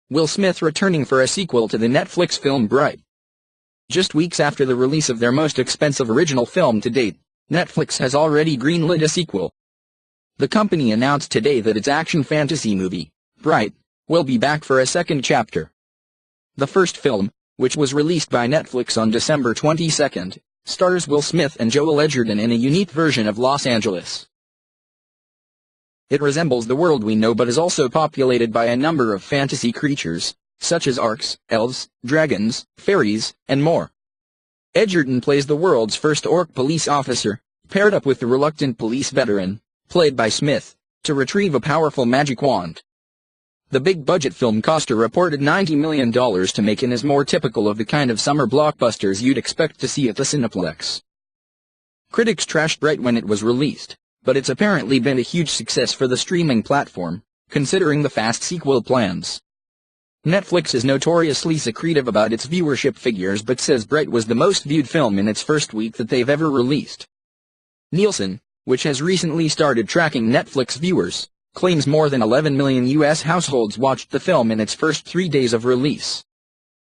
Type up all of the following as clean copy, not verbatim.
Will Smith returning for a sequel to the Netflix film Bright. Just weeks after the release of their most expensive original film to date, Netflix has already greenlit a sequel. The company announced today that its action fantasy movie, Bright, will be back for a second chapter. The first film, which was released by Netflix on December 22, stars Will Smith and Joel Edgerton in a unique version of Los Angeles. It resembles the world we know but is also populated by a number of fantasy creatures, such as orcs, elves, dragons, fairies, and more. Edgerton plays the world's first orc police officer, paired up with the reluctant police veteran, played by Smith, to retrieve a powerful magic wand. The big-budget film cost a reported $90 million to make and is more typical of the kind of summer blockbusters you'd expect to see at the Cineplex. Critics trashed Bright when it was released, but it's apparently been a huge success for the streaming platform, considering the fast sequel plans. Netflix is notoriously secretive about its viewership figures but says Bright was the most viewed film in its first week that they've ever released. Nielsen, which has recently started tracking Netflix viewers, claims more than 11 million U.S. households watched the film in its first 3 days of release.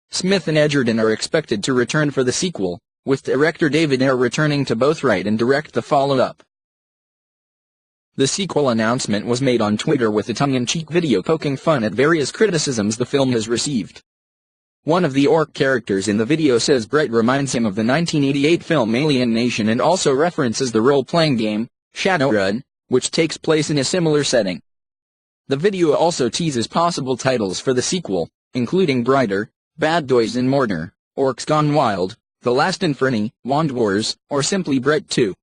Smith and Edgerton are expected to return for the sequel, with director David Ayer returning to both write and direct the follow-up. The sequel announcement was made on Twitter with a tongue-in-cheek video poking fun at various criticisms the film has received. One of the orc characters in the video says Bright reminds him of the 1988 film Alien Nation and also references the role-playing game, Shadowrun, which takes place in a similar setting. The video also teases possible titles for the sequel, including Brighter, Bad Boys in Mordor, Orcs Gone Wild, The Last Inferno, Wand Wars, or simply Bright 2.